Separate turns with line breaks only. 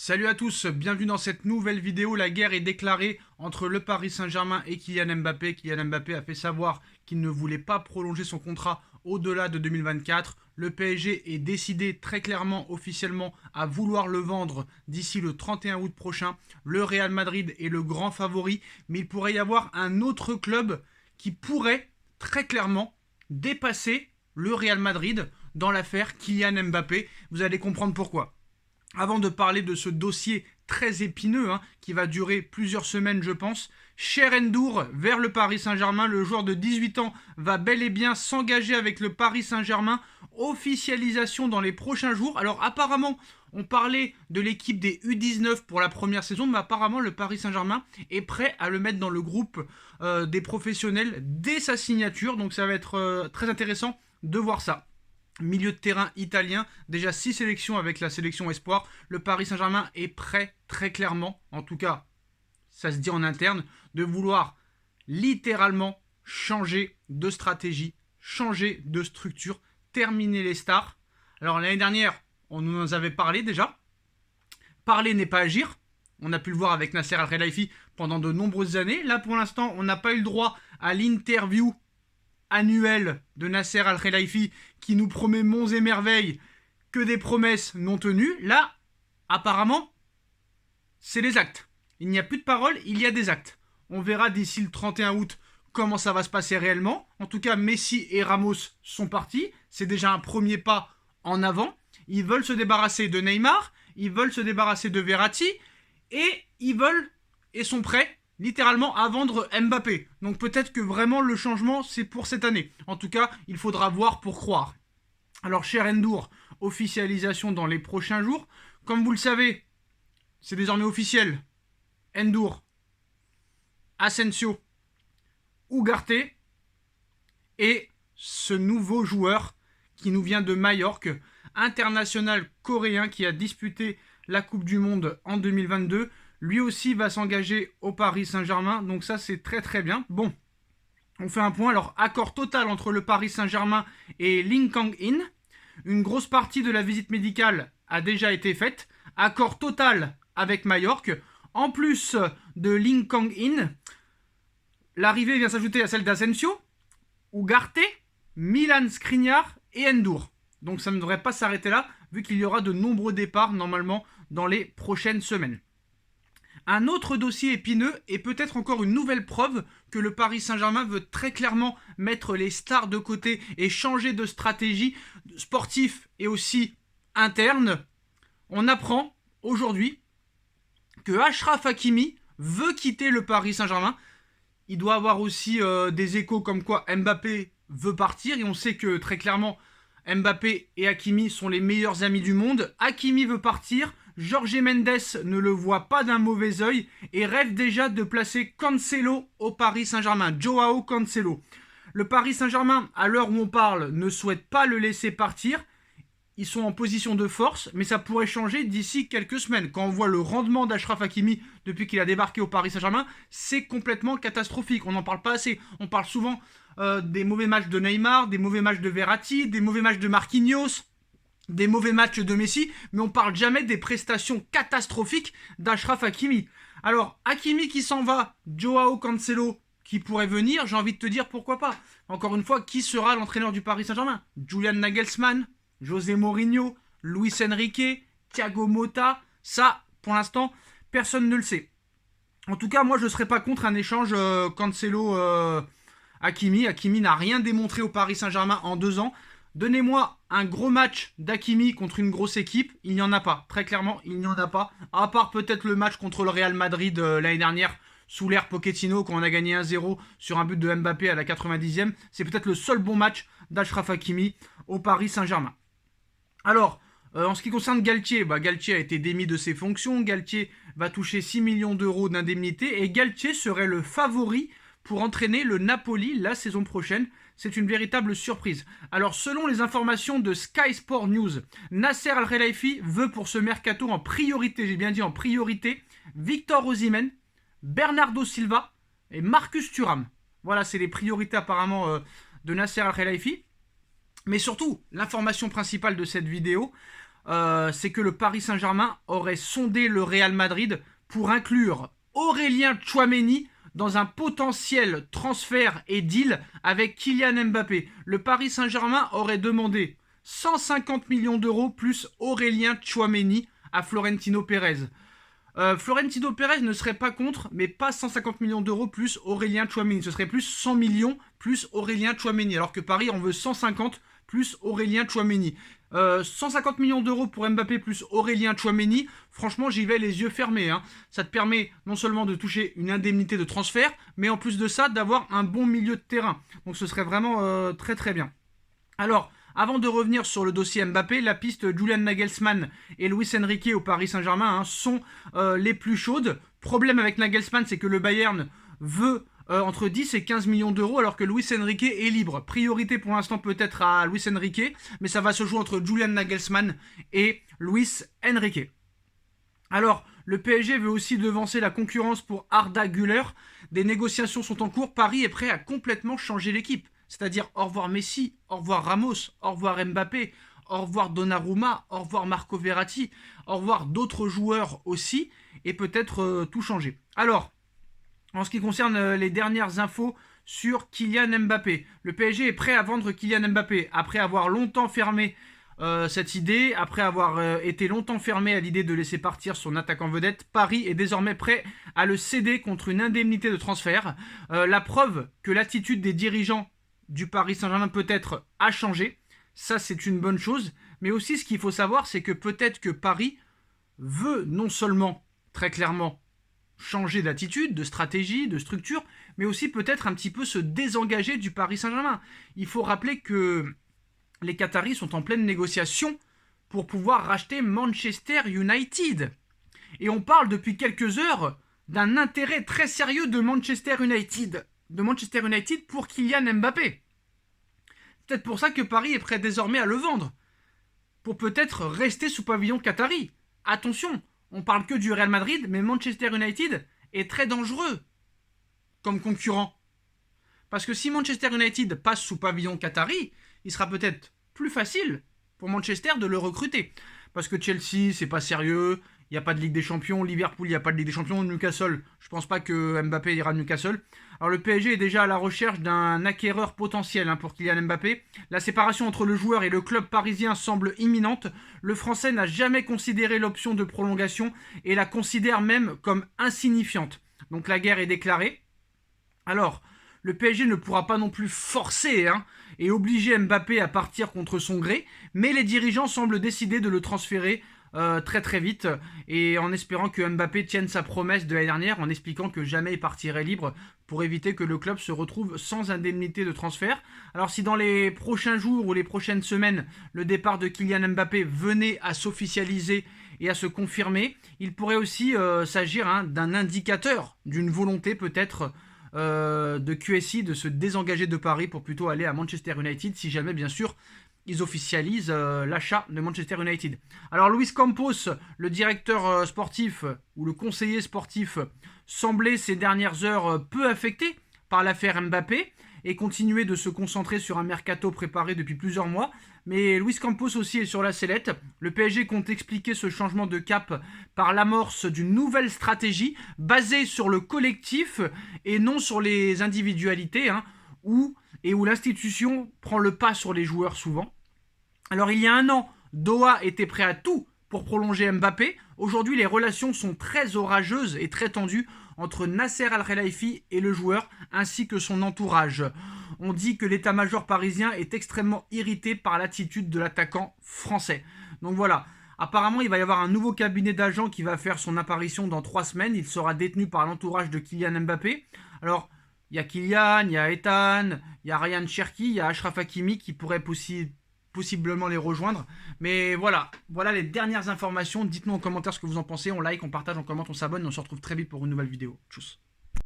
Salut à tous, bienvenue dans cette nouvelle vidéo. La guerre est déclarée entre le Paris Saint-Germain et Kylian Mbappé. Kylian Mbappé a fait savoir qu'il ne voulait pas prolonger son contrat au-delà de 2024. Le PSG est décidé très clairement, officiellement, à vouloir le vendre d'ici le 31 août prochain. Le Real Madrid est le grand favori, mais il pourrait y avoir un autre club qui pourrait très clairement dépasser le Real Madrid dans l'affaire Kylian Mbappé. Vous allez comprendre pourquoi. Avant de parler de ce dossier très épineux, qui va durer plusieurs semaines je pense, Cher N'Dour vers le Paris Saint-Germain. Le joueur de 18 ans va bel et bien s'engager avec le Paris Saint-Germain. Officialisation dans les prochains jours. Alors apparemment, on parlait de l'équipe des U19 pour la première saison, mais apparemment le Paris Saint-Germain est prêt à le mettre dans le groupe des professionnels dès sa signature. Donc ça va être très intéressant de voir ça. Milieu de terrain italien, déjà 6 sélections avec la sélection Espoir. Le Paris Saint-Germain est prêt, très clairement, en tout cas, ça se dit en interne, de vouloir littéralement changer de stratégie, changer de structure, terminer les stars. Alors l'année dernière, on nous en avait parlé déjà. Parler n'est pas agir. On a pu le voir avec Nasser Al-Khelaifi pendant de nombreuses années. Là, pour l'instant, on n'a pas eu le droit à l'interview annuel de Nasser Al-Khelaifi qui nous promet monts et merveilles, que des promesses non tenues. Là, apparemment, c'est les actes. Il n'y a plus de paroles, il y a des actes. On verra d'ici le 31 août comment ça va se passer réellement. En tout cas, Messi et Ramos sont partis. C'est déjà un premier pas en avant. Ils veulent se débarrasser de Neymar, ils veulent se débarrasser de Verratti et ils veulent et sont prêts littéralement à vendre Mbappé. Donc peut-être que vraiment le changement c'est pour cette année. En tout cas, il faudra voir pour croire. Alors Cher N'Dour, officialisation dans les prochains jours. Comme vous le savez, c'est désormais officiel. N'Dour, Asensio, Ugarte et ce nouveau joueur qui nous vient de Majorque, international coréen qui a disputé la Coupe du Monde en 2022. Lui aussi va s'engager au Paris Saint-Germain, donc ça c'est très très bien. Bon, on fait un point. Alors, accord total entre le Paris Saint-Germain et Lee Kang-in. Une grosse partie de la visite médicale a déjà été faite. Accord total avec Majorque. En plus de Lee Kang-in, l'arrivée vient s'ajouter à celle d'Asensio, Ugarte, Milan Skriniar et N'Dour. Donc ça ne devrait pas s'arrêter là, vu qu'il y aura de nombreux départs normalement dans les prochaines semaines. Un autre dossier épineux et peut-être encore une nouvelle preuve que le Paris Saint-Germain veut très clairement mettre les stars de côté et changer de stratégie sportive et aussi interne. On apprend aujourd'hui que Achraf Hakimi veut quitter le Paris Saint-Germain. Il doit avoir aussi des échos comme quoi Mbappé veut partir et on sait que très clairement Mbappé et Hakimi sont les meilleurs amis du monde. Hakimi veut partir. Jorge Mendes ne le voit pas d'un mauvais œil et rêve déjà de placer Cancelo au Paris Saint-Germain. Joao Cancelo. Le Paris Saint-Germain, à l'heure où on parle, ne souhaite pas le laisser partir. Ils sont en position de force, mais ça pourrait changer d'ici quelques semaines. Quand on voit le rendement d'Achraf Hakimi depuis qu'il a débarqué au Paris Saint-Germain, c'est complètement catastrophique. On n'en parle pas assez. On parle souvent des mauvais matchs de Neymar, des mauvais matchs de Verratti, des mauvais matchs de Marquinhos, des mauvais matchs de Messi, mais on parle jamais des prestations catastrophiques d'Achraf Hakimi. Alors, Hakimi qui s'en va, Joao Cancelo qui pourrait venir, j'ai envie de te dire pourquoi pas. Encore une fois, qui sera l'entraîneur du Paris Saint-Germain? Julian Nagelsmann, José Mourinho, Luis Enrique, Thiago Motta, ça, pour l'instant, personne ne le sait. En tout cas, moi, je ne serais pas contre un échange Cancelo-Hakimi. Hakimi n'a rien démontré au Paris Saint-Germain en 2 ans. Donnez-moi un gros match d'Hakimi contre une grosse équipe, il n'y en a pas. Très clairement, il n'y en a pas. À part peut-être le match contre le Real Madrid l'année dernière, sous l'ère Pochettino, quand on a gagné 1-0 sur un but de Mbappé à la 90e. C'est peut-être le seul bon match d'Achraf Hakimi au Paris Saint-Germain. Alors, en ce qui concerne Galtier, Galtier a été démis de ses fonctions. Galtier va toucher 6 millions d'euros d'indemnité et Galtier serait le favori pour entraîner le Napoli la saison prochaine. C'est une véritable surprise. Alors, selon les informations de Sky Sport News, Nasser Al-Khelaifi veut pour ce mercato en priorité, j'ai bien dit en priorité, Victor Osimhen, Bernardo Silva et Marcus Thuram. Voilà, c'est les priorités apparemment de Nasser Al-Khelaifi. Mais surtout, l'information principale de cette vidéo, c'est que le Paris Saint-Germain aurait sondé le Real Madrid pour inclure Aurélien Tchouaméni dans un potentiel transfert et deal avec Kylian Mbappé. Le Paris Saint-Germain aurait demandé 150 millions d'euros plus Aurélien Tchouaméni à Florentino Pérez. Florentino Pérez ne serait pas contre, mais pas 150 millions d'euros plus Aurélien Tchouaméni. Ce serait plus 100 millions plus Aurélien Tchouaméni. Alors que Paris en veut 150 plus Aurélien Tchouaméni. 150 millions d'euros pour Mbappé plus Aurélien Tchouaméni, franchement j'y vais les yeux fermés. Ça te permet non seulement de toucher une indemnité de transfert, mais en plus de ça d'avoir un bon milieu de terrain. Donc ce serait vraiment très très bien. Alors, avant de revenir sur le dossier Mbappé, la piste Julian Nagelsmann et Luis Enrique au Paris Saint-Germain sont les plus chaudes. Problème avec Nagelsmann, c'est que le Bayern veut entre 10 et 15 millions d'euros alors que Luis Enrique est libre. Priorité pour l'instant peut-être à Luis Enrique, mais ça va se jouer entre Julian Nagelsmann et Luis Enrique. Alors, le PSG veut aussi devancer la concurrence pour Arda Güler. Des négociations sont en cours. Paris est prêt à complètement changer l'équipe. C'est-à-dire au revoir Messi, au revoir Ramos, au revoir Mbappé, au revoir Donnarumma, au revoir Marco Verratti, au revoir d'autres joueurs aussi, et peut-être tout changer. Alors, en ce qui concerne les dernières infos sur Kylian Mbappé, le PSG est prêt à vendre Kylian Mbappé après avoir longtemps fermé cette idée, après avoir été longtemps fermé à l'idée de laisser partir son attaquant vedette. Paris est désormais prêt à le céder contre une indemnité de transfert. La preuve que l'attitude des dirigeants du Paris Saint-Germain peut-être a changé, ça c'est une bonne chose, mais aussi ce qu'il faut savoir c'est que peut-être que Paris veut non seulement très clairement changer d'attitude, de stratégie, de structure, mais aussi peut-être un petit peu se désengager du Paris Saint-Germain. Il faut rappeler que les Qataris sont en pleine négociation pour pouvoir racheter Manchester United. Et on parle depuis quelques heures d'un intérêt très sérieux de Manchester United pour Kylian Mbappé. C'est peut-être pour ça que Paris est prêt désormais à le vendre, pour peut-être rester sous pavillon qatari. Attention, on parle que du Real Madrid, mais Manchester United est très dangereux comme concurrent. Parce que si Manchester United passe sous pavillon qatari, il sera peut-être plus facile pour Manchester de le recruter. Parce que Chelsea, c'est pas sérieux, il n'y a pas de Ligue des Champions, Liverpool, il n'y a pas de Ligue des Champions, Newcastle, je pense pas que Mbappé ira à Newcastle. Alors le PSG est déjà à la recherche d'un acquéreur potentiel pour Kylian Mbappé. La séparation entre le joueur et le club parisien semble imminente. Le Français n'a jamais considéré l'option de prolongation et la considère même comme insignifiante. Donc la guerre est déclarée. Alors, le PSG ne pourra pas non plus forcer et obliger Mbappé à partir contre son gré, mais les dirigeants semblent décider de le transférer très très vite, et en espérant que Mbappé tienne sa promesse de l'année dernière, en expliquant que jamais il partirait libre pour éviter que le club se retrouve sans indemnité de transfert. Alors si dans les prochains jours ou les prochaines semaines, le départ de Kylian Mbappé venait à s'officialiser et à se confirmer, il pourrait aussi s'agir d'un indicateur d'une volonté peut-être de QSI de se désengager de Paris pour plutôt aller à Manchester United, si jamais bien sûr ils officialisent l'achat de Manchester United. Alors Luis Campos, le directeur sportif ou le conseiller sportif, semblait ces dernières heures peu affecté par l'affaire Mbappé et continuait de se concentrer sur un mercato préparé depuis plusieurs mois. Mais Luis Campos aussi est sur la sellette. Le PSG compte expliquer ce changement de cap par l'amorce d'une nouvelle stratégie basée sur le collectif et non sur les individualités, où l'institution prend le pas sur les joueurs souvent. Alors il y a un an, Doha était prêt à tout pour prolonger Mbappé. Aujourd'hui, les relations sont très orageuses et très tendues entre Nasser Al-Khelaifi et le joueur, ainsi que son entourage. On dit que l'état-major parisien est extrêmement irrité par l'attitude de l'attaquant français. Donc voilà, apparemment il va y avoir un nouveau cabinet d'agents qui va faire son apparition dans 3 semaines. Il sera détenu par l'entourage de Kylian Mbappé. Alors, il y a Kylian, il y a Ethan, il y a Ryan Cherki, il y a Achraf Hakimi qui pourraient possiblement les rejoindre. Mais voilà les dernières informations. Dites-nous en commentaire ce que vous en pensez. On like, on partage, on commente, on s'abonne. On se retrouve très vite pour une nouvelle vidéo. Tchuss.